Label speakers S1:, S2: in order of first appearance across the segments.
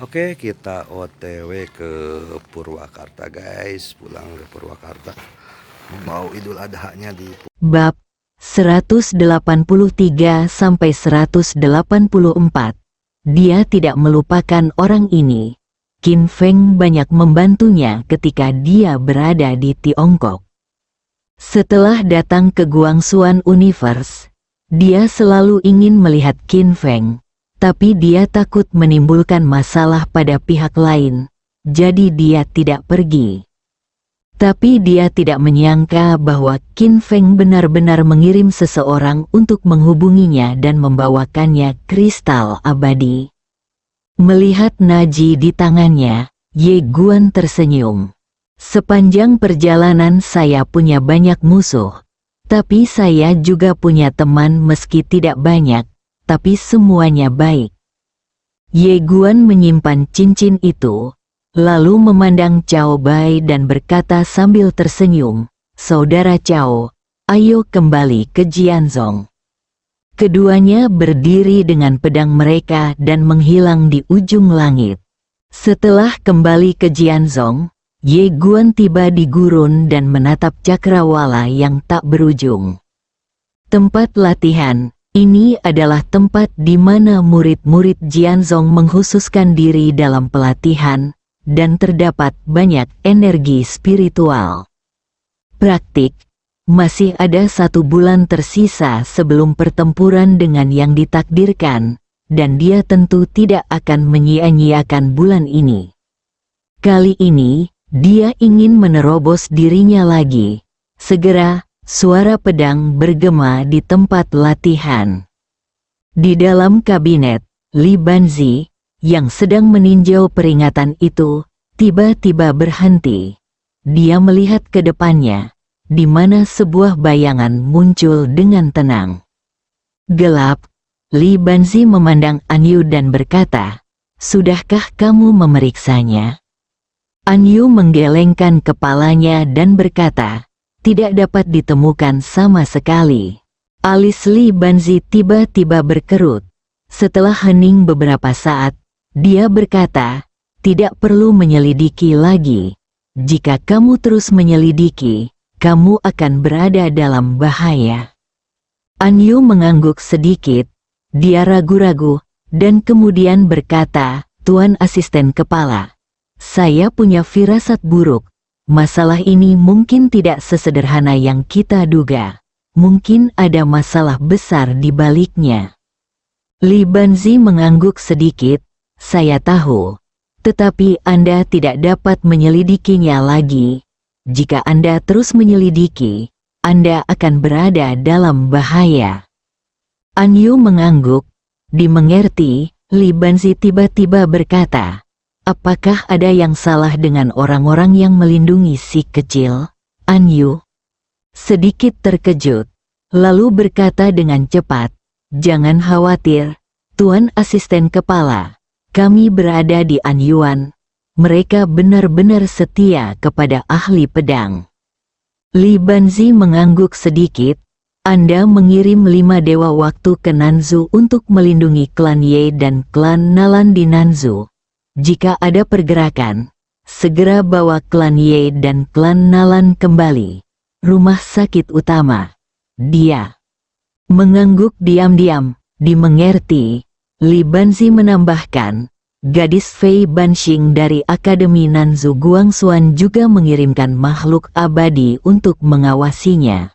S1: Oke, kita OTW ke Purwakarta, guys. Pulang ke Purwakarta. Mau Idul Adha-nya di
S2: Bab 183 sampai 184. Dia tidak melupakan orang ini. Qin Feng banyak membantunya ketika dia berada di Tiongkok. Setelah datang ke Guangxuan Universe, dia selalu ingin melihat Qin Feng, tapi dia takut menimbulkan masalah pada pihak lain, jadi dia tidak pergi. Tapi dia tidak menyangka bahwa Qin Feng benar-benar mengirim seseorang untuk menghubunginya dan membawakannya kristal abadi. Melihat Naji di tangannya, Ye Guan tersenyum. Sepanjang perjalanan saya punya banyak musuh, tapi saya juga punya teman meski tidak banyak, tapi semuanya baik. Ye Guan menyimpan cincin itu, lalu memandang Cao Bai dan berkata sambil tersenyum, "Saudara Cao, ayo kembali ke Jianzhong." Keduanya berdiri dengan pedang mereka dan menghilang di ujung langit. Setelah kembali ke Jianzhong, Ye Guan tiba di gurun dan menatap cakrawala yang tak berujung. Tempat latihan, ini adalah tempat di mana murid-murid Jianzhong mengkhususkan diri dalam pelatihan, dan terdapat banyak energi spiritual. Praktik, masih ada 1 bulan tersisa sebelum pertempuran dengan yang ditakdirkan, dan dia tentu tidak akan menyia-nyiakan bulan ini. Kali ini, dia ingin menerobos dirinya lagi. Segera, suara pedang bergema di tempat latihan. Di dalam kabinet, Li Banzi, yang sedang meninjau peringatan itu, tiba-tiba berhenti. Dia melihat ke depannya, di mana sebuah bayangan muncul dengan tenang. Gelap, Li Banzi memandang Anyu dan berkata, "Sudahkah kamu memeriksanya?" Anyu menggelengkan kepalanya dan berkata, "Tidak dapat ditemukan sama sekali." Alis Li Banzi tiba-tiba berkerut. Setelah hening beberapa saat, dia berkata, "Tidak perlu menyelidiki lagi. Jika kamu terus menyelidiki, kamu akan berada dalam bahaya." Anyu mengangguk sedikit, dia ragu-ragu, dan kemudian berkata, "Tuan Asisten Kepala, saya punya firasat buruk. Masalah ini mungkin tidak sesederhana yang kita duga. Mungkin ada masalah besar di baliknya." Li Banzi mengangguk sedikit, "Saya tahu. Tetapi Anda tidak dapat menyelidikinya lagi. Jika Anda terus menyelidiki, Anda akan berada dalam bahaya." Anyu mengangguk, dimengerti. Li Banzi tiba-tiba berkata, "Apakah ada yang salah dengan orang-orang yang melindungi si kecil?" Anyu sedikit terkejut, lalu berkata dengan cepat, "Jangan khawatir, Tuan Asisten Kepala. Kami berada di Anyuan. Mereka benar-benar setia kepada ahli pedang." Li Banzi mengangguk sedikit. "Anda mengirim 5 dewa waktu ke Nanzu untuk melindungi klan Ye dan klan Nalan di Nanzu. Jika ada pergerakan, segera bawa klan Ye dan klan Nalan kembali. Rumah sakit utama." Dia mengangguk diam-diam, dimengerti. Li Banzi menambahkan, "Gadis Fei Banxing dari Akademi Nanzu Guangxuan juga mengirimkan makhluk abadi untuk mengawasinya."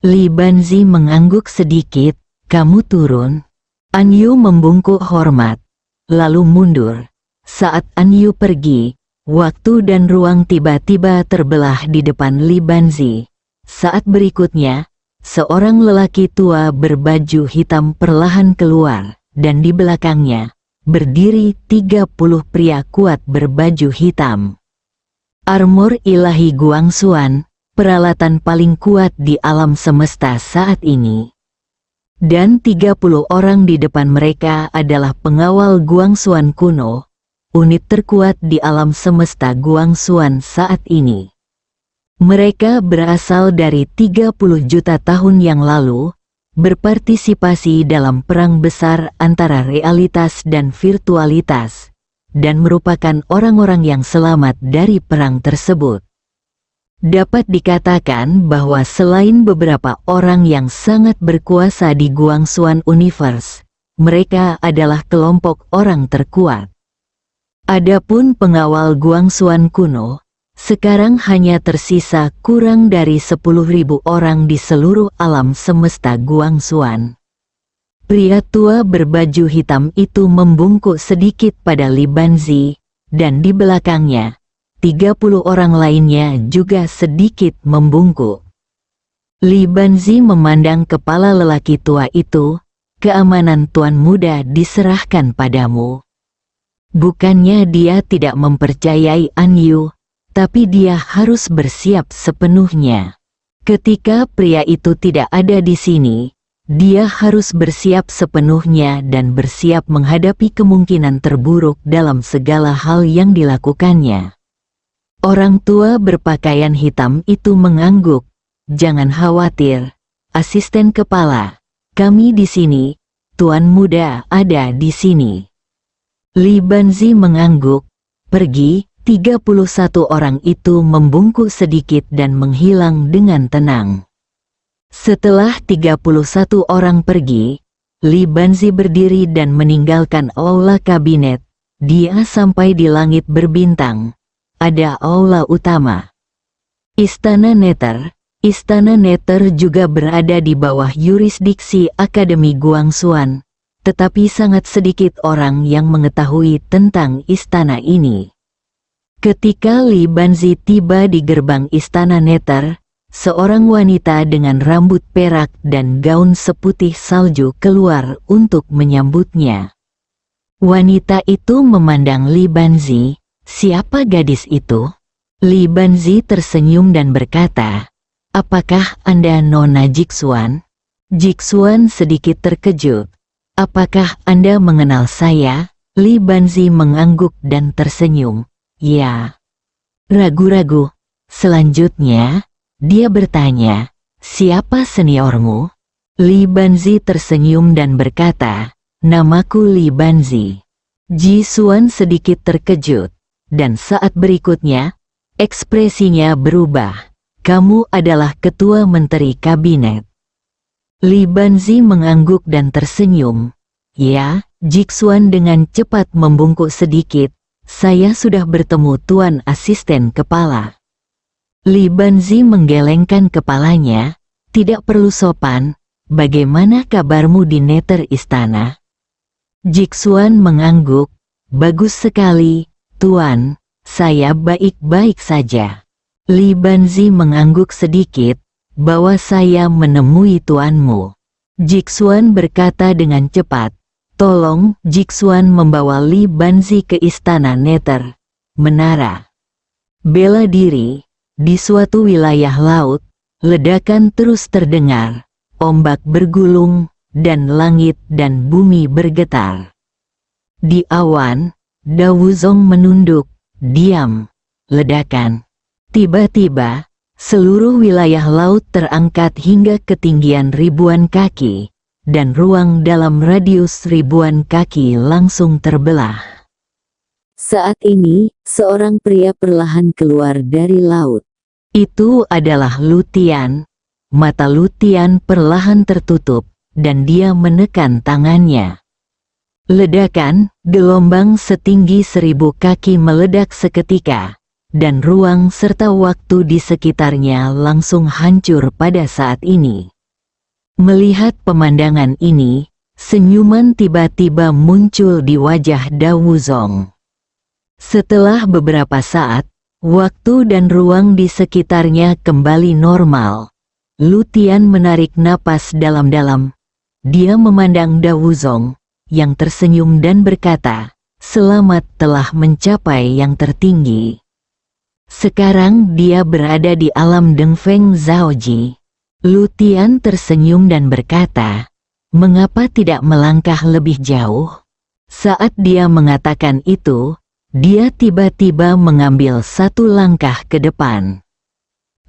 S2: Li Banzi mengangguk sedikit, "Kamu turun?" Anyu membungkuk hormat, lalu mundur. Saat Anyu pergi, waktu dan ruang tiba-tiba terbelah di depan Li Banzi. Saat berikutnya, seorang lelaki tua berbaju hitam perlahan keluar, dan di belakangnya berdiri 30 pria kuat berbaju hitam. Armor ilahi Guangxuan, peralatan paling kuat di alam semesta saat ini. Dan 30 orang di depan mereka adalah pengawal Guangxuan kuno, unit terkuat di alam semesta Guangxuan saat ini. Mereka berasal dari 30 juta tahun yang lalu, berpartisipasi dalam perang besar antara realitas dan virtualitas, dan merupakan orang-orang yang selamat dari perang tersebut. Dapat dikatakan bahwa selain beberapa orang yang sangat berkuasa di Guangxuan Universe, mereka adalah kelompok orang terkuat. Adapun pengawal Guangxuan kuno, sekarang hanya tersisa kurang dari 10.000 orang di seluruh alam semesta Guangxuan. Pria tua berbaju hitam itu membungkuk sedikit pada Li Banzi, dan di belakangnya, 30 orang lainnya juga sedikit membungkuk. Li Banzi memandang kepala lelaki tua itu, keamanan tuan muda diserahkan padamu. Bukannya dia tidak mempercayai An Yu, tapi dia harus bersiap sepenuhnya. Ketika pria itu tidak ada di sini, dia harus bersiap sepenuhnya dan bersiap menghadapi kemungkinan terburuk dalam segala hal yang dilakukannya. Orang tua berpakaian hitam itu mengangguk. Jangan khawatir, asisten kepala. Kami di sini, tuan muda ada di sini. Li Banzi mengangguk. Pergi. 31 orang itu membungkuk sedikit dan menghilang dengan tenang. Setelah 31 orang pergi, Li Banzi berdiri dan meninggalkan aula kabinet. Dia sampai di langit berbintang. Ada aula utama. Istana Nether. Istana Nether juga berada di bawah yurisdiksi Akademi Guangxuan, tetapi sangat sedikit orang yang mengetahui tentang istana ini. Ketika Li Banzi tiba di gerbang istana Nether, seorang wanita dengan rambut perak dan gaun seputih salju keluar untuk menyambutnya. Wanita itu memandang Li Banzi. Siapa gadis itu? Li Banzi tersenyum dan berkata, apakah Anda Nona Jixuan? Jixuan sedikit terkejut. Apakah Anda mengenal saya? Li Banzi mengangguk dan tersenyum. Ya. Ragu-ragu. Selanjutnya, dia bertanya, siapa seniormu? Li Banzi tersenyum dan berkata, namaku Li Banzi. Ji Xuan sedikit terkejut, dan saat berikutnya, ekspresinya berubah. Kamu adalah ketua menteri kabinet. Li Banzi mengangguk dan tersenyum. Ya, Jixuan dengan cepat membungkuk sedikit. Saya sudah bertemu tuan asisten kepala. Li Banzi menggelengkan kepalanya. Tidak perlu sopan. Bagaimana kabarmu di Nether istana? Jixuan mengangguk. Bagus sekali, tuan. Saya baik-baik saja. Li Banzi mengangguk sedikit. Bahwa saya menemui tuanmu. Jixuan berkata dengan cepat. Tolong, Jixuan membawa Li Banzi ke istana Nether. Menara. Bela diri. Di suatu wilayah laut, ledakan terus terdengar. Ombak bergulung, dan langit dan bumi bergetar. Di awan, Dawuzong menunduk. Diam. Ledakan. Tiba-tiba, seluruh wilayah laut terangkat hingga ketinggian ribuan kaki. Dan ruang dalam radius ribuan kaki langsung terbelah. Saat ini, seorang pria perlahan keluar dari laut. Itu adalah Lu Tian. Mata Lu Tian perlahan tertutup, dan dia menekan tangannya. Ledakan, gelombang setinggi 1000 kaki meledak seketika, dan ruang serta waktu di sekitarnya langsung hancur pada saat ini. Melihat pemandangan ini, senyuman tiba-tiba muncul di wajah Dawuzong. Setelah beberapa saat, waktu dan ruang di sekitarnya kembali normal. Lu Tian menarik napas dalam-dalam. Dia memandang Dawuzong, yang tersenyum dan berkata, selamat telah mencapai yang tertinggi. Sekarang dia berada di alam Dengfeng Zaoji. Lu Tian tersenyum dan berkata, mengapa tidak melangkah lebih jauh? Saat dia mengatakan itu, dia tiba-tiba mengambil satu langkah ke depan.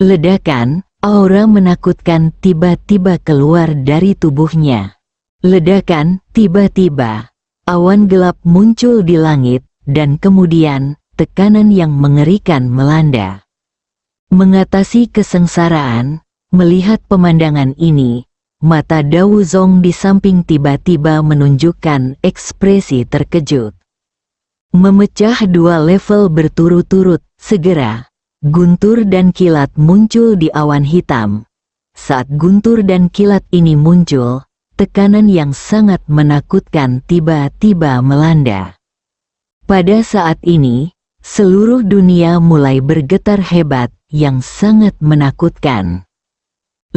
S2: Ledakan, aura menakutkan tiba-tiba keluar dari tubuhnya. Ledakan, tiba-tiba, awan gelap muncul di langit, dan kemudian tekanan yang mengerikan melanda. Mengatasi kesengsaraan, melihat pemandangan ini, mata Dawu Zong di samping tiba-tiba menunjukkan ekspresi terkejut. Memecah 2 level berturut-turut, segera, guntur dan kilat muncul di awan hitam. Saat guntur dan kilat ini muncul, tekanan yang sangat menakutkan tiba-tiba melanda. Pada saat ini, seluruh dunia mulai bergetar hebat yang sangat menakutkan.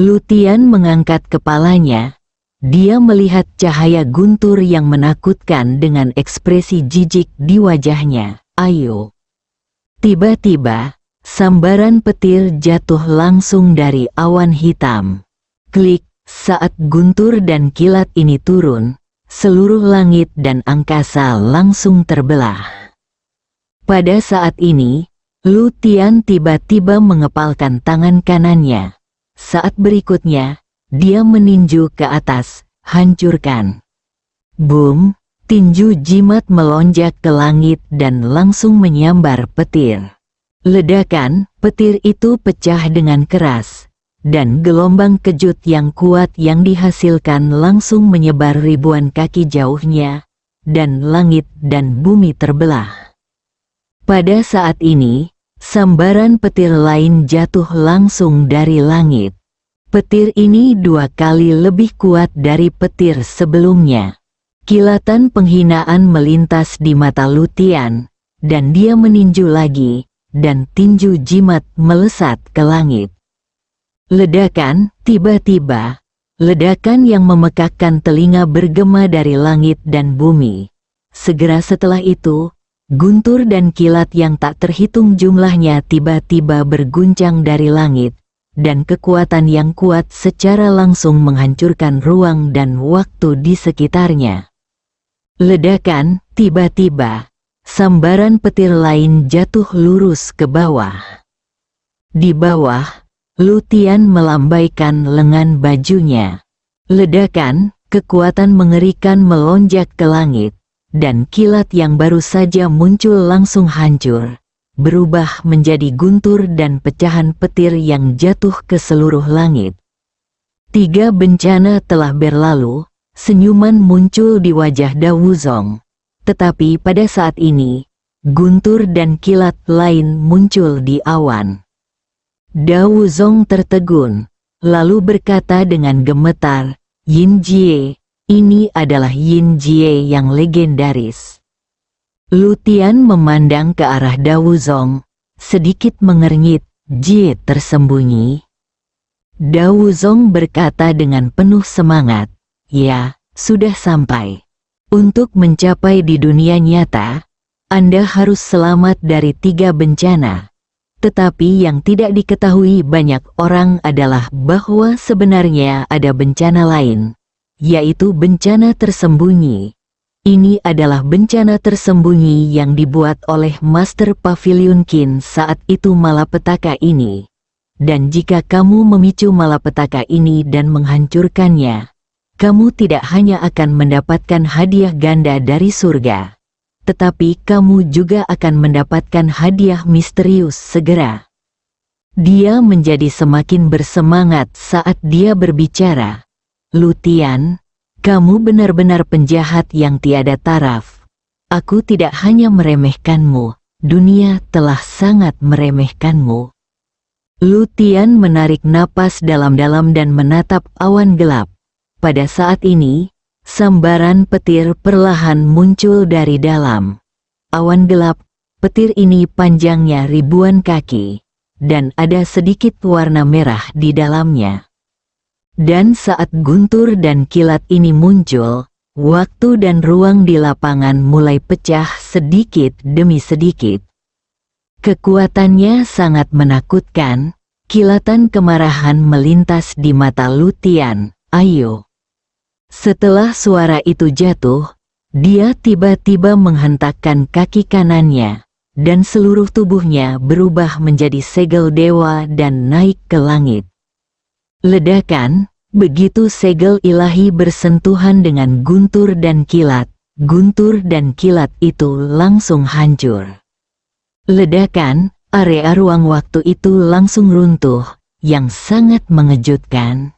S2: Lu Tian mengangkat kepalanya. Dia melihat cahaya guntur yang menakutkan dengan ekspresi jijik di wajahnya. Ayo. Tiba-tiba, sambaran petir jatuh langsung dari awan hitam. Klik, saat guntur dan kilat ini turun, seluruh langit dan angkasa langsung terbelah. Pada saat ini, Lu Tian tiba-tiba mengepalkan tangan kanannya. Saat berikutnya, dia meninju ke atas, hancurkan. Boom, tinju jimat melonjak ke langit dan langsung menyambar petir. Ledakan, petir itu pecah dengan keras, dan gelombang kejut yang kuat yang dihasilkan langsung menyebar ribuan kaki jauhnya, dan langit dan bumi terbelah. Pada saat ini, sambaran petir lain jatuh langsung dari langit. Petir ini 2 kali lebih kuat dari petir sebelumnya. Kilatan penghinaan melintas di mata Lu Tian, dan dia meninju lagi, dan tinju jimat melesat ke langit. Ledakan, tiba-tiba, ledakan yang memekakkan telinga bergema dari langit dan bumi. Segera setelah itu, guntur dan kilat yang tak terhitung jumlahnya tiba-tiba berguncang dari langit, dan kekuatan yang kuat secara langsung menghancurkan ruang dan waktu di sekitarnya. Ledakan, tiba-tiba, sambaran petir lain jatuh lurus ke bawah. Di bawah, Lu Tian melambaikan lengan bajunya. Ledakan, kekuatan mengerikan melonjak ke langit, dan kilat yang baru saja muncul langsung hancur, berubah menjadi guntur dan pecahan petir yang jatuh ke seluruh langit. 3 bencana telah berlalu, senyuman muncul di wajah Dawu Zong. Tetapi pada saat ini, guntur dan kilat lain muncul di awan. Dawu Zong tertegun, lalu berkata dengan gemetar, Yin Jie, ini adalah Yin Jie yang legendaris. Lu Tian memandang ke arah Dawu Zong, sedikit mengernyit. Jie tersembunyi. Dawu Zong berkata dengan penuh semangat, ya, sudah sampai. Untuk mencapai di dunia nyata, Anda harus selamat dari 3 bencana. Tetapi yang tidak diketahui banyak orang adalah bahwa sebenarnya ada bencana lain, yaitu bencana tersembunyi. Ini adalah bencana tersembunyi yang dibuat oleh Master Pavilion Qin saat itu malapetaka ini. Dan jika kamu memicu malapetaka ini dan menghancurkannya, kamu tidak hanya akan mendapatkan hadiah ganda dari surga, tetapi kamu juga akan mendapatkan hadiah misterius segera. Dia menjadi semakin bersemangat saat dia berbicara. Lu Tian, kamu benar-benar penjahat yang tiada taraf. Aku tidak hanya meremehkanmu, dunia telah sangat meremehkanmu. Lu Tian menarik napas dalam-dalam dan menatap awan gelap. Pada saat ini, sambaran petir perlahan muncul dari dalam awan gelap. Petir ini panjangnya ribuan kaki, dan ada sedikit warna merah di dalamnya. Dan saat guntur dan kilat ini muncul, waktu dan ruang di lapangan mulai pecah sedikit demi sedikit. Kekuatannya sangat menakutkan, kilatan kemarahan melintas di mata Lu Tian. Ayo. Setelah suara itu jatuh, dia tiba-tiba menghentakkan kaki kanannya, dan seluruh tubuhnya berubah menjadi segel dewa dan naik ke langit. Ledakan, begitu segel ilahi bersentuhan dengan guntur dan kilat, guntur dan kilat itu langsung hancur. Ledakan, area ruang waktu itu langsung runtuh, yang sangat mengejutkan.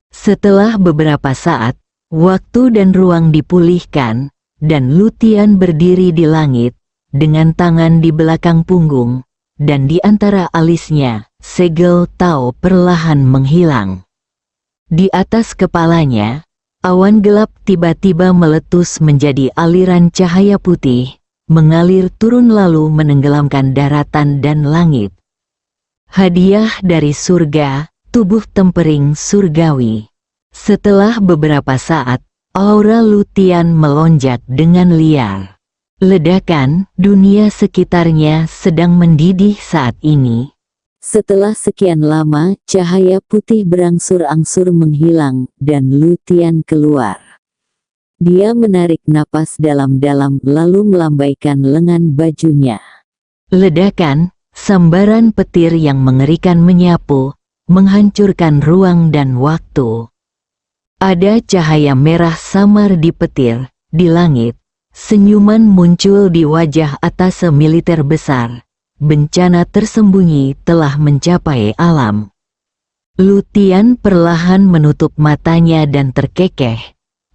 S2: Setelah beberapa saat, waktu dan ruang dipulihkan, dan Lutian berdiri di langit, dengan tangan di belakang punggung, dan di antara alisnya, segel Tao perlahan menghilang. Di atas kepalanya, awan gelap tiba-tiba meletus menjadi aliran cahaya putih, mengalir turun lalu menenggelamkan daratan dan langit. Hadiah dari surga, tubuh tempering surgawi. Setelah beberapa saat, aura Lutian melonjak dengan liar. Ledakan, dunia sekitarnya sedang mendidih saat ini. Setelah sekian lama, cahaya putih berangsur-angsur menghilang, dan Lutian keluar. Dia menarik napas dalam-dalam lalu melambaikan lengan bajunya. Ledakan, sambaran petir yang mengerikan menyapu, menghancurkan ruang dan waktu. Ada cahaya merah samar di petir, di langit. Senyuman muncul di wajah atase militer besar. Bencana tersembunyi telah mencapai alam. Lutian perlahan menutup matanya dan terkekeh.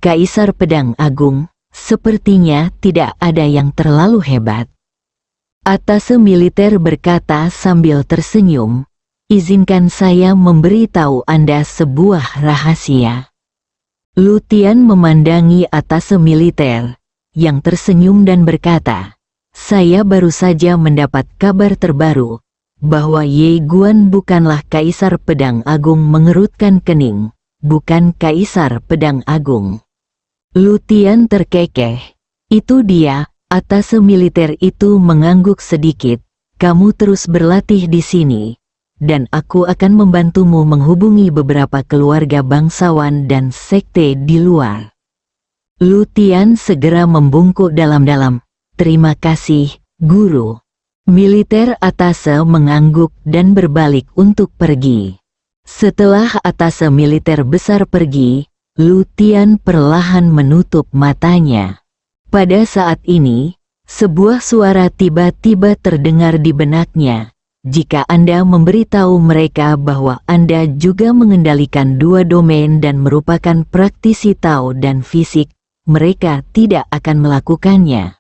S2: Kaisar Pedang Agung, sepertinya tidak ada yang terlalu hebat. Atase militer berkata sambil tersenyum, izinkan saya memberitahu Anda sebuah rahasia. Lutian memandangi atase militer, yang tersenyum dan berkata, saya baru saja mendapat kabar terbaru, bahwa Ye Guan bukanlah Kaisar Pedang Agung. Mengerutkan kening, bukan Kaisar Pedang Agung. Lutian terkekeh, itu dia. Atase militer itu mengangguk sedikit, kamu terus berlatih di sini, dan aku akan membantumu menghubungi beberapa keluarga bangsawan dan sekte di luar. Lutian segera membungkuk dalam-dalam, terima kasih, guru. Militer atase mengangguk dan berbalik untuk pergi. Setelah atase militer besar pergi, Lutian perlahan menutup matanya. Pada saat ini, sebuah suara tiba-tiba terdengar di benaknya. Jika Anda memberitahu mereka bahwa Anda juga mengendalikan dua domain dan merupakan praktisi Tao dan fisik, mereka tidak akan melakukannya.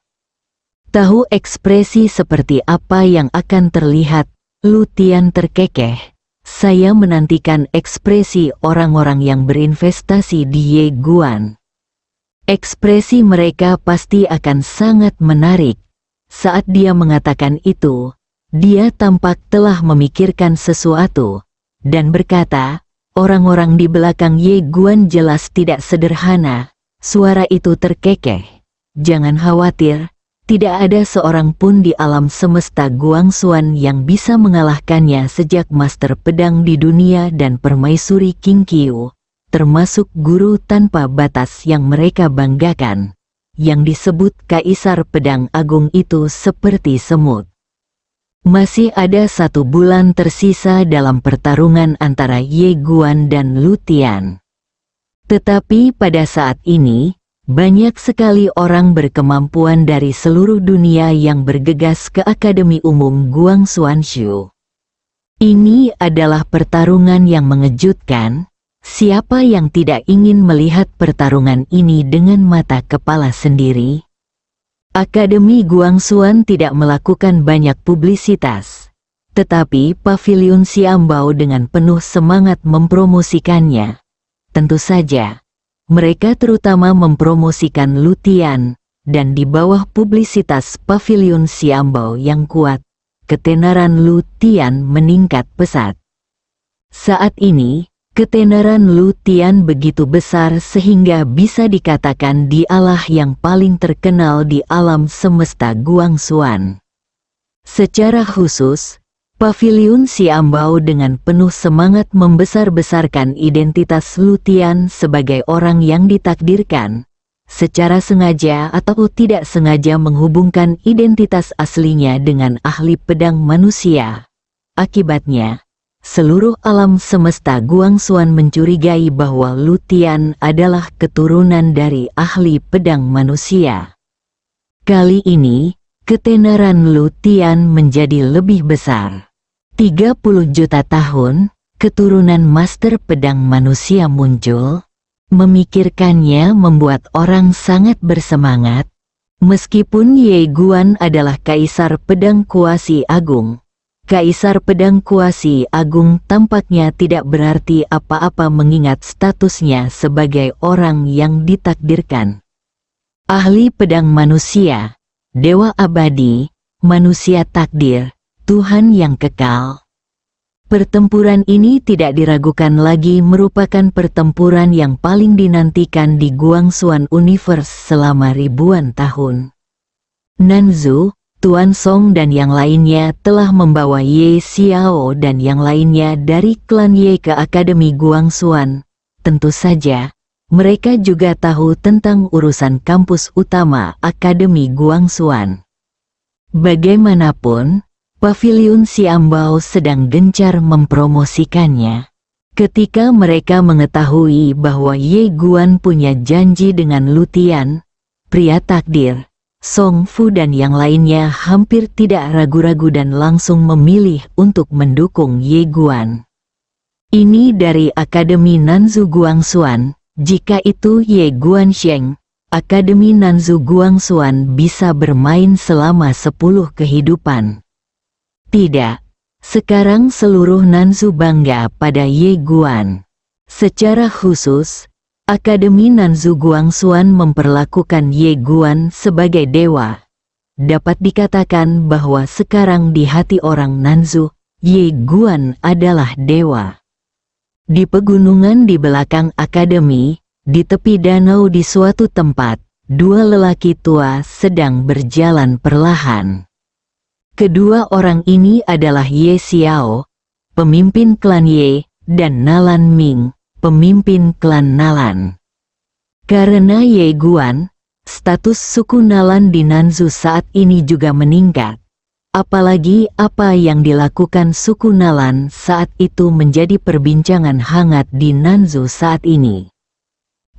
S2: Tahu ekspresi seperti apa yang akan terlihat? Lutian terkekeh. Saya menantikan ekspresi orang-orang yang berinvestasi di Ye Guan. Ekspresi mereka pasti akan sangat menarik. Saat dia mengatakan itu, dia tampak telah memikirkan sesuatu, dan berkata, orang-orang di belakang Ye Guan jelas tidak sederhana. Suara itu terkekeh. Jangan khawatir, tidak ada seorang pun di alam semesta Guangxuan yang bisa mengalahkannya sejak Master Pedang di dunia dan Permaisuri King Qiu, termasuk guru tanpa batas yang mereka banggakan. Yang disebut Kaisar Pedang Agung itu seperti semut. Masih ada 1 bulan tersisa dalam pertarungan antara Ye Guan dan Lutian. Tetapi pada saat ini, banyak sekali orang berkemampuan dari seluruh dunia yang bergegas ke Akademi Umum Guangxuanshu. Ini adalah pertarungan yang mengejutkan. Siapa yang tidak ingin melihat pertarungan ini dengan mata kepala sendiri? Akademi Guangxuan tidak melakukan banyak publisitas, tetapi Paviliun Xiambao dengan penuh semangat mempromosikannya. Tentu saja, mereka terutama mempromosikan Lutian, dan di bawah publisitas Paviliun Xiambao yang kuat, ketenaran Lutian meningkat pesat. Saat ini, ketenaran Lutian begitu besar sehingga bisa dikatakan dialah yang paling terkenal di alam semesta Guangxuan. Secara khusus, Paviliun Xiambao dengan penuh semangat membesar-besarkan identitas Lutian sebagai orang yang ditakdirkan, secara sengaja atau tidak sengaja menghubungkan identitas aslinya dengan ahli pedang manusia. Akibatnya, seluruh alam semesta Guangxuan mencurigai bahwa Lu Tian adalah keturunan dari ahli pedang manusia. Kali ini, ketenaran Lu Tian menjadi lebih besar. 30 juta tahun, keturunan master pedang manusia muncul. Memikirkannya membuat orang sangat bersemangat. Meskipun Ye Guan adalah kaisar pedang kuasi agung, kaisar pedang kuasi agung tampaknya tidak berarti apa-apa mengingat statusnya sebagai orang yang ditakdirkan. Ahli pedang manusia, dewa abadi, manusia takdir, Tuhan yang kekal. Pertempuran ini tidak diragukan lagi merupakan pertempuran yang paling dinantikan di Guangxuan Universe selama ribuan tahun. Nanzu, Tuan Song dan yang lainnya telah membawa Ye Xiao dan yang lainnya dari klan Ye ke Akademi Guangxuan. Tentu saja, mereka juga tahu tentang urusan kampus utama Akademi Guangxuan. Bagaimanapun, Paviliun Xiambao sedang gencar mempromosikannya. Ketika mereka mengetahui bahwa Ye Guan punya janji dengan Lu Tian, pria takdir, Song Fu dan yang lainnya hampir tidak ragu-ragu dan langsung memilih untuk mendukung Ye Guan. Ini dari Akademi Nanzu Guangxuan, jika itu Ye Guansheng, Akademi Nanzu Guangxuan bisa bermain selama 10 kehidupan. Tidak, sekarang seluruh Nanzu bangga pada Ye Guan. Secara khusus, Akademi Nanzu Guangxuan memperlakukan Ye Guan sebagai dewa. Dapat dikatakan bahwa sekarang di hati orang Nanzu, Ye Guan adalah dewa. Di pegunungan di belakang akademi, di tepi danau di suatu tempat, dua lelaki tua sedang berjalan perlahan. Kedua orang ini adalah Ye Xiao, pemimpin klan Ye, dan Nalan Ming, pemimpin klan Nalan. Karena Ye Guan, status suku Nalan di Nanzu saat ini juga meningkat. Apalagi apa yang dilakukan suku Nalan saat itu menjadi perbincangan hangat di Nanzu saat ini.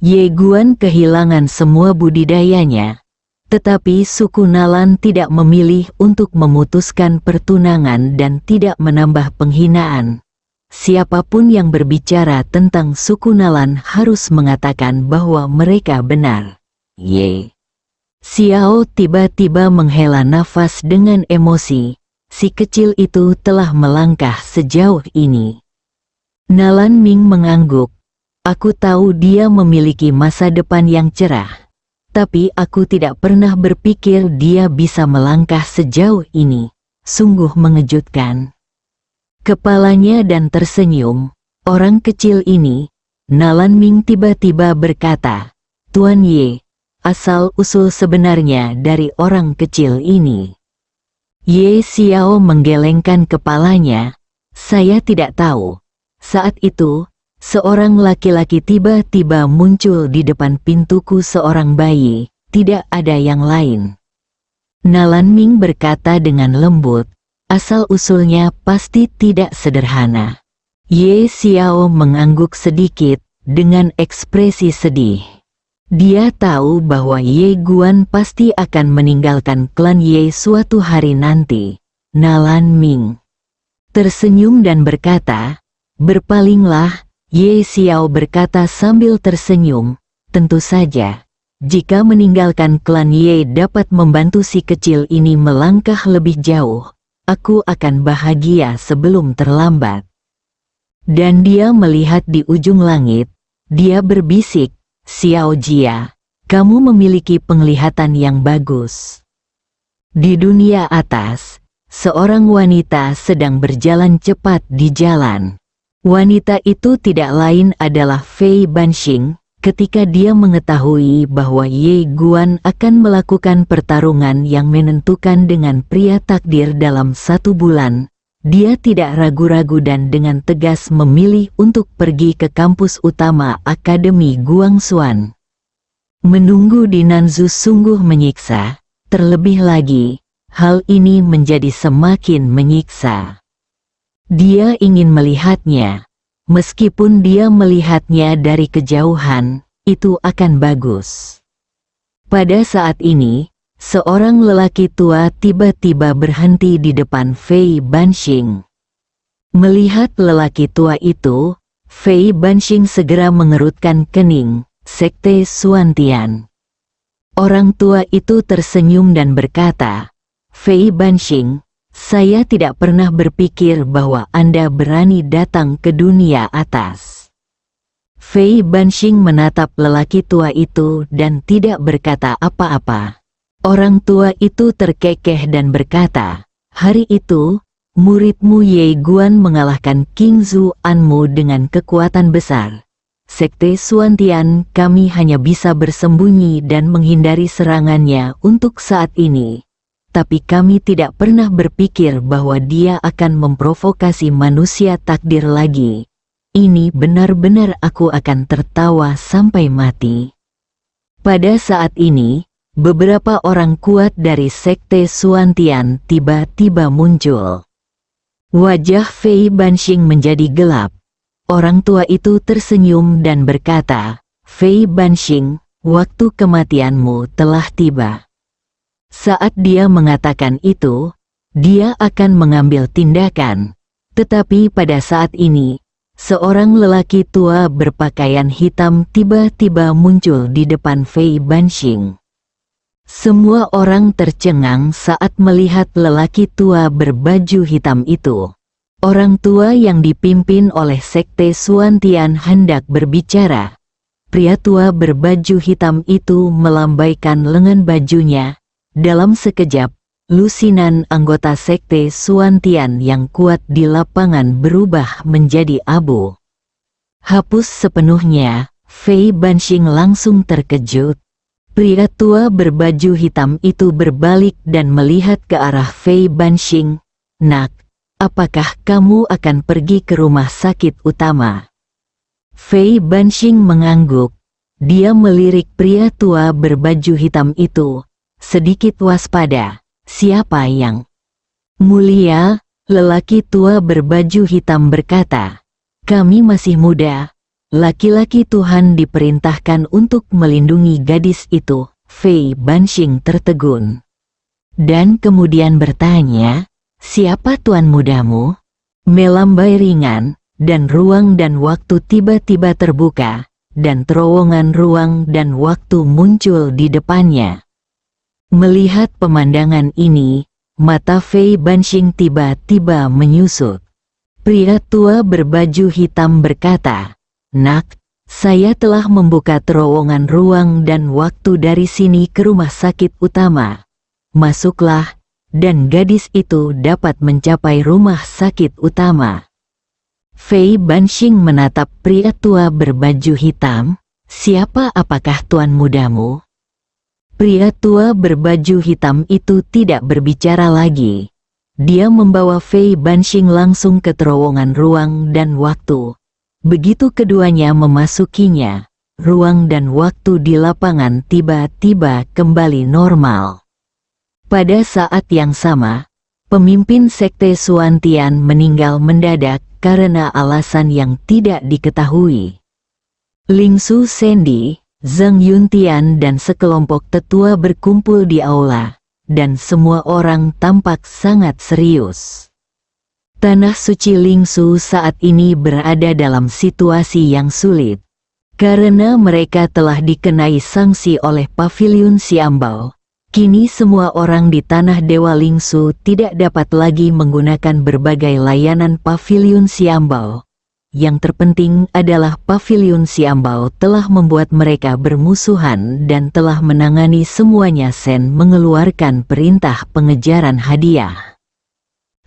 S2: Ye Guan kehilangan semua budidayanya. Tetapi suku Nalan tidak memilih untuk memutuskan pertunangan dan tidak menambah penghinaan. Siapapun yang berbicara tentang suku Nalan harus mengatakan bahwa mereka benar. Ye Xiao tiba-tiba menghela nafas dengan emosi. Si kecil itu telah melangkah sejauh ini. Nalan Ming mengangguk. Aku tahu dia memiliki masa depan yang cerah. Tapi aku tidak pernah berpikir dia bisa melangkah sejauh ini. Sungguh mengejutkan. Kepalanya dan tersenyum. Orang kecil ini, Nalan Ming tiba-tiba berkata, Tuan Ye, asal-usul sebenarnya dari orang kecil ini. Ye Xiao menggelengkan kepalanya. Saya tidak tahu. Saat itu, seorang laki-laki tiba-tiba muncul di depan pintuku seorang bayi, tidak ada yang lain. Nalan Ming berkata dengan lembut, asal-usulnya pasti tidak sederhana. Ye Xiao mengangguk sedikit, dengan ekspresi sedih. Dia tahu bahwa Ye Guan pasti akan meninggalkan klan Ye suatu hari nanti. Nalan Ming tersenyum dan berkata, berpalinglah. Ye Xiao berkata sambil tersenyum, tentu saja, jika meninggalkan klan Ye dapat membantu si kecil ini melangkah lebih jauh, aku akan bahagia sebelum terlambat. Dan dia melihat di ujung langit, dia berbisik, Xiao Jia, kamu memiliki penglihatan yang bagus. Di dunia atas, seorang wanita sedang berjalan cepat di jalan. Wanita itu tidak lain adalah Fei Banxing. Ketika dia mengetahui bahwa Ye Guan akan melakukan pertarungan yang menentukan dengan pria takdir dalam 1 bulan, dia tidak ragu-ragu dan dengan tegas memilih untuk pergi ke kampus utama Akademi Guangxuan. Menunggu di Nanzu sungguh menyiksa, terlebih lagi, hal ini menjadi semakin menyiksa. Dia ingin melihatnya. Meskipun dia melihatnya dari kejauhan, itu akan bagus. Pada saat ini, seorang lelaki tua tiba-tiba berhenti di depan Fei Banxing. Melihat lelaki tua itu, Fei Banxing segera mengerutkan kening. Sekte Xuantian. Orang tua itu tersenyum dan berkata, "Fei Banxing, saya tidak pernah berpikir bahwa Anda berani datang ke dunia atas." Fei Banxing menatap lelaki tua itu dan tidak berkata apa-apa. Orang tua itu terkekeh dan berkata, "Hari itu, muridmu Ye Guan mengalahkan King Zhu Anmu dengan kekuatan besar. Sekte Xuantian kami hanya bisa bersembunyi dan menghindari serangannya untuk saat ini. Tapi kami tidak pernah berpikir bahwa dia akan memprovokasi manusia takdir lagi. Ini benar-benar aku akan tertawa sampai mati." Pada saat ini, beberapa orang kuat dari Sekte Xuantian tiba-tiba muncul. Wajah Fei Banxing menjadi gelap. Orang tua itu tersenyum dan berkata, "Fei Banxing, waktu kematianmu telah tiba." Saat dia mengatakan itu, dia akan mengambil tindakan. Tetapi pada saat ini, seorang lelaki tua berpakaian hitam tiba-tiba muncul di depan Fei Banxing. Semua orang tercengang saat melihat lelaki tua berbaju hitam itu. Orang tua yang dipimpin oleh Sekte Xuantian hendak berbicara. Pria tua berbaju hitam itu melambaikan lengan bajunya. Dalam sekejap, lusinan anggota Sekte Xuantian yang kuat di lapangan berubah menjadi abu. Hapus sepenuhnya, Fei Banxing langsung terkejut. Pria tua berbaju hitam itu berbalik dan melihat ke arah Fei Banxing. "Nak, apakah kamu akan pergi ke rumah sakit utama?" Fei Banxing mengangguk. Dia melirik pria tua berbaju hitam itu. Sedikit waspada, "Siapa yang mulia?" Lelaki tua berbaju hitam berkata, "Kami masih muda. Laki-laki Tuhan diperintahkan untuk melindungi gadis itu." Fei Banxing tertegun. Dan kemudian bertanya, "Siapa tuan mudamu?" Melambai ringan, dan ruang dan waktu tiba-tiba terbuka, dan terowongan ruang dan waktu muncul di depannya. Melihat pemandangan ini, mata Fei Banxing tiba-tiba menyusut. Pria tua berbaju hitam berkata, "Nak, saya telah membuka terowongan ruang dan waktu dari sini ke rumah sakit utama. Masuklah, dan gadis itu dapat mencapai rumah sakit utama." Fei Banxing menatap pria tua berbaju hitam. "Siapa apakah tuan mudamu?" Pria tua berbaju hitam itu tidak berbicara lagi. Dia membawa Fei Banxing langsung ke terowongan ruang dan waktu. Begitu keduanya memasukinya, ruang dan waktu di lapangan tiba-tiba kembali normal. Pada saat yang sama, pemimpin Sekte Xuantian meninggal mendadak karena alasan yang tidak diketahui. Lingsu Sendi, Zhang Yuntian dan sekelompok tetua berkumpul di aula, dan semua orang tampak sangat serius. Tanah suci Lingsu saat ini berada dalam situasi yang sulit, karena mereka telah dikenai sanksi oleh Paviliun Xiambao. Kini semua orang di tanah Dewa Lingsu tidak dapat lagi menggunakan berbagai layanan Paviliun Xiambao. Yang terpenting adalah Paviliun Xiambao telah membuat mereka bermusuhan dan telah menangani semuanya. Sen mengeluarkan perintah pengejaran hadiah.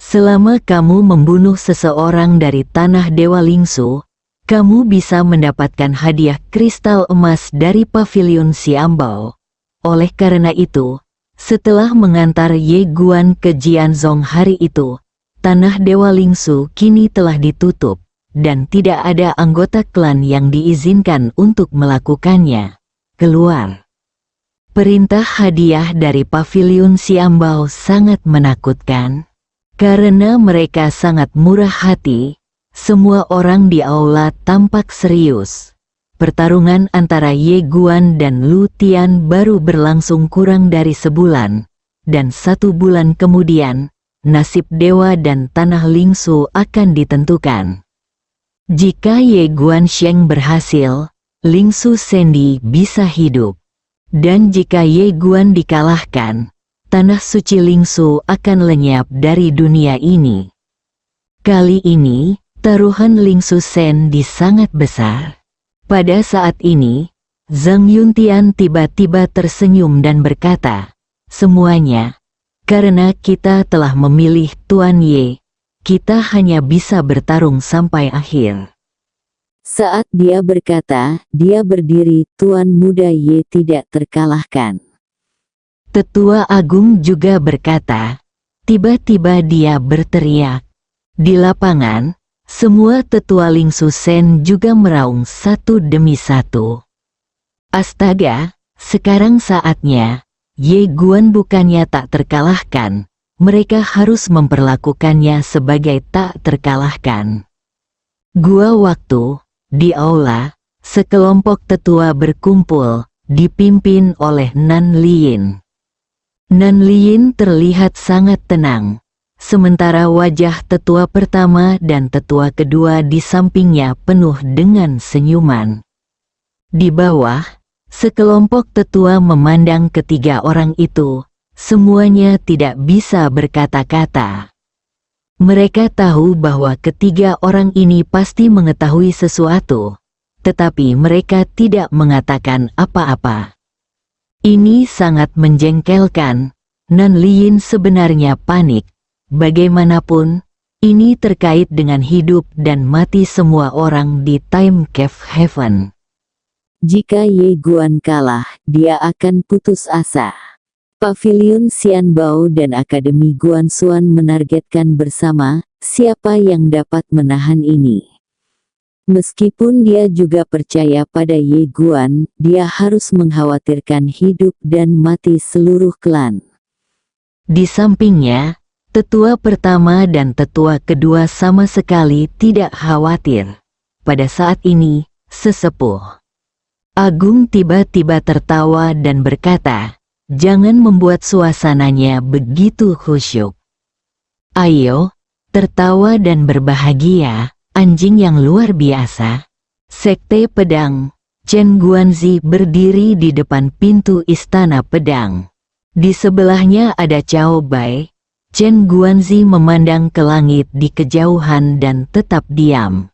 S2: Selama kamu membunuh seseorang dari tanah Dewa Lingsu, kamu bisa mendapatkan hadiah kristal emas dari Paviliun Xiambao. Oleh karena itu, setelah mengantar Ye Guan ke Jianzhong hari itu, tanah Dewa Lingsu kini telah ditutup, dan tidak ada anggota klan yang diizinkan untuk melakukannya. Keluar. Perintah hadiah dari Paviliun Xiambao sangat menakutkan. Karena mereka sangat murah hati, semua orang di aula tampak serius. Pertarungan antara Ye Guan dan Lu Tian baru berlangsung kurang dari sebulan, dan 1 bulan kemudian, nasib dewa dan tanah Lingsu akan ditentukan. Jika Ye Guansheng berhasil, Lingsu Sendi bisa hidup. Dan jika Ye Guan dikalahkan, tanah suci Lingsu akan lenyap dari dunia ini. Kali ini, taruhan Lingsu Sendi sangat besar. Pada saat ini, Zhang Yuntian tiba-tiba tersenyum dan berkata, "Semuanya, karena kita telah memilih Tuan Ye, kita hanya bisa bertarung sampai akhir."
S3: Saat dia berkata, dia berdiri, Tuan Muda Ye tidak terkalahkan.
S2: Tetua Agung juga berkata, tiba-tiba dia berteriak. Di lapangan, semua tetua Lingsu Sen juga meraung satu demi satu. Astaga, sekarang saatnya, Ye Guan bukannya tak terkalahkan, mereka harus memperlakukannya sebagai tak terkalahkan. Gua waktu, di aula, sekelompok tetua berkumpul, dipimpin oleh Nan Liyin. Nan Liyin terlihat sangat tenang. Sementara wajah tetua pertama dan tetua kedua di sampingnya penuh dengan senyuman. Di bawah, sekelompok tetua memandang ketiga orang itu, semuanya tidak bisa berkata-kata. Mereka tahu bahwa ketiga orang ini pasti mengetahui sesuatu, tetapi mereka tidak mengatakan apa-apa. Ini sangat menjengkelkan. Nan Liyin sebenarnya panik. Bagaimanapun, ini terkait dengan hidup dan mati semua orang di Time Cave Heaven.
S3: Jika Ye Guan kalah, dia akan putus asa. Pavilion Xianbao dan Akademi Guanxuan menargetkan bersama, siapa yang dapat menahan ini. Meskipun dia juga percaya pada Ye Guan, dia harus mengkhawatirkan hidup dan mati seluruh klan.
S2: Di sampingnya, tetua pertama dan tetua kedua sama sekali tidak khawatir. Pada saat ini, sesepuh Agung tiba-tiba tertawa dan berkata, "Jangan membuat suasananya begitu khusyuk. Ayo, tertawa dan berbahagia, anjing yang luar biasa." Sekte Pedang, Chen Guanzi berdiri di depan pintu Istana Pedang. Di sebelahnya ada Cao Bai. Chen Guanzi memandang ke langit di kejauhan dan tetap diam.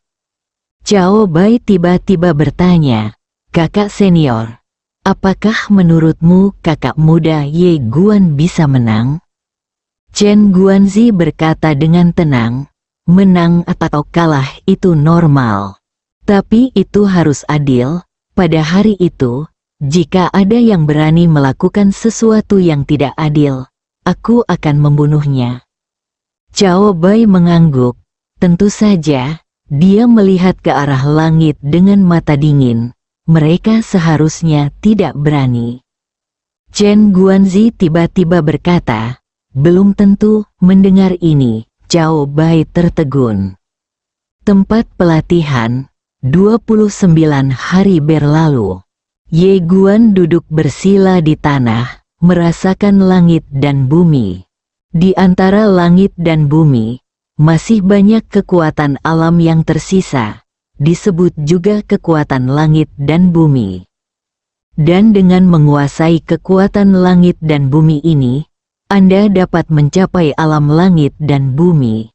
S2: Cao Bai tiba-tiba bertanya, "Kakak senior, apakah menurutmu kakak muda Ye Guan bisa menang?" Chen Guanzi berkata dengan tenang, "Menang atau kalah itu normal. Tapi itu harus adil. Pada hari itu, jika ada yang berani melakukan sesuatu yang tidak adil, aku akan membunuhnya." Cao Bai mengangguk. Tentu saja, dia melihat ke arah langit dengan mata dingin. Mereka seharusnya tidak berani. Chen Guanzi tiba-tiba berkata, "Belum tentu." Mendengar ini, Cao Bai tertegun. Tempat pelatihan, 29 hari berlalu. Ye Guan duduk bersila di tanah, merasakan langit dan bumi. Di antara langit dan bumi, masih banyak kekuatan alam yang tersisa, disebut juga kekuatan langit dan bumi. Dan dengan menguasai kekuatan langit dan bumi ini, Anda dapat mencapai alam langit dan bumi.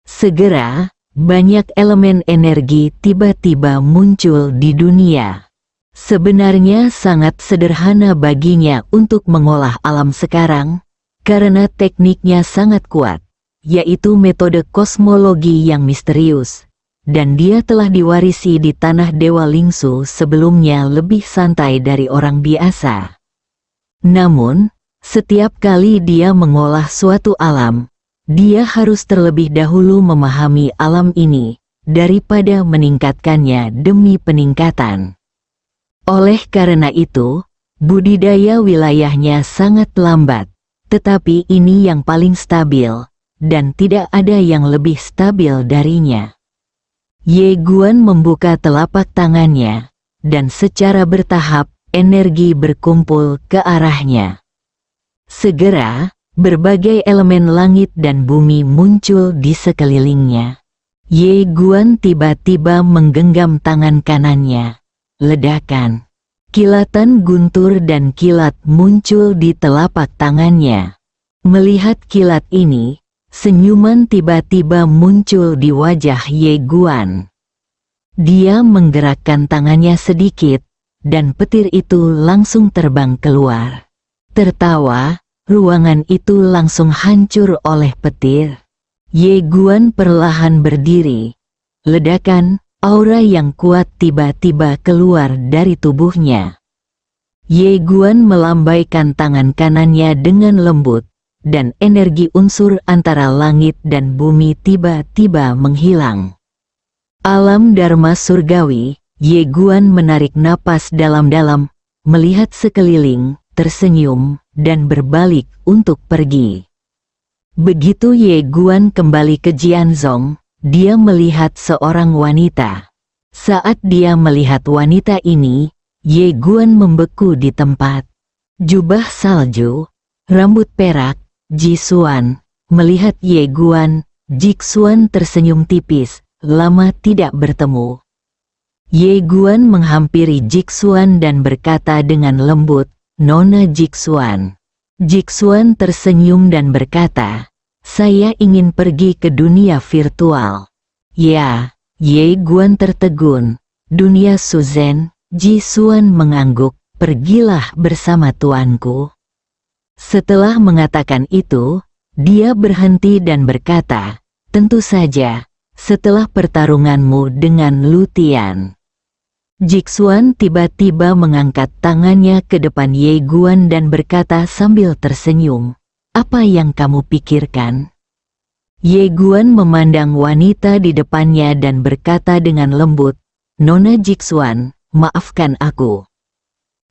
S2: Segera, banyak elemen energi tiba-tiba muncul di dunia. Sebenarnya sangat sederhana baginya untuk mengolah alam sekarang, karena tekniknya sangat kuat, yaitu metode kosmologi yang misterius, dan dia telah diwarisi di tanah Dewa Lingsu sebelumnya lebih santai dari orang biasa. Namun, setiap kali dia mengolah suatu alam, dia harus terlebih dahulu memahami alam ini, daripada meningkatkannya demi peningkatan. Oleh karena itu, budidaya wilayahnya sangat lambat, tetapi ini yang paling stabil, dan tidak ada yang lebih stabil darinya. Ye Guan membuka telapak tangannya, dan secara bertahap, energi berkumpul ke arahnya. Segera, berbagai elemen langit dan bumi muncul di sekelilingnya. Ye Guan tiba-tiba menggenggam tangan kanannya. Ledakan, kilatan guntur dan kilat muncul di telapak tangannya. Melihat kilat ini, senyuman tiba-tiba muncul di wajah Ye Guan. Dia menggerakkan tangannya sedikit, dan petir itu langsung terbang keluar. Tertawa, ruangan itu langsung hancur oleh petir. Ye Guan perlahan berdiri. Ledakan, aura yang kuat tiba-tiba keluar dari tubuhnya. Ye Guan melambaikan tangan kanannya dengan lembut, dan energi unsur antara langit dan bumi tiba-tiba menghilang. Alam Dharma Surgawi, Ye Guan menarik napas dalam-dalam, melihat sekeliling, tersenyum, dan berbalik untuk pergi. Begitu Ye Guan kembali ke Jianzhong, dia melihat seorang wanita. Saat dia melihat wanita ini, Ye Guan membeku di tempat. Jubah salju, rambut perak, Jixuan. Melihat Ye Guan, Jixuan tersenyum tipis, lama tidak bertemu. Ye Guan menghampiri Jixuan dan berkata dengan lembut, "Nona Jixuan." Jixuan tersenyum dan berkata, "Saya ingin pergi ke dunia virtual." "Ya." Ye Guan tertegun. "Dunia Suzhen?" Jixuan mengangguk, "Pergilah bersama tuanku." Setelah mengatakan itu, dia berhenti dan berkata, "Tentu saja, setelah pertarunganmu dengan Lu Tian." Jixuan tiba-tiba mengangkat tangannya ke depan Ye Guan dan berkata sambil tersenyum, "Apa yang kamu pikirkan?" Ye Guan memandang wanita di depannya dan berkata dengan lembut, "Nona Jixuan, maafkan aku."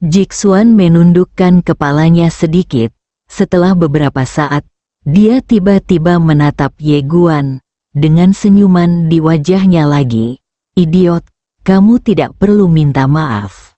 S2: Jixuan menundukkan kepalanya sedikit. Setelah beberapa saat, dia tiba-tiba menatap Ye Guan. Dengan senyuman di wajahnya lagi, "Idiot, kamu tidak perlu minta maaf.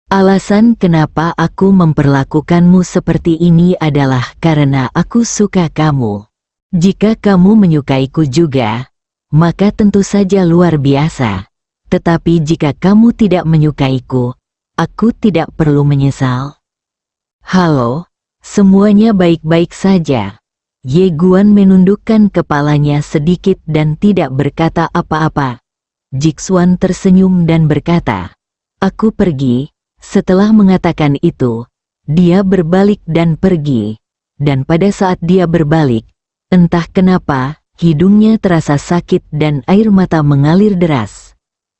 S2: Alasan kenapa aku memperlakukanmu seperti ini adalah karena aku suka kamu. Jika kamu menyukaiku juga, maka tentu saja luar biasa. Tetapi jika kamu tidak menyukaiku, aku tidak perlu menyesal." "Halo, semuanya baik-baik saja." Ye Guan menundukkan kepalanya sedikit dan tidak berkata apa-apa. Jixuan tersenyum dan berkata, "Aku pergi." Setelah mengatakan itu, dia berbalik dan pergi. Dan pada saat dia berbalik, entah kenapa, hidungnya terasa sakit dan air mata mengalir deras.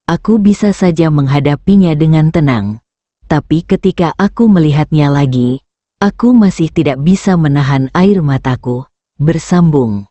S2: Aku bisa saja menghadapinya dengan tenang. Tapi ketika aku melihatnya lagi, aku masih tidak bisa menahan air mataku. Bersambung.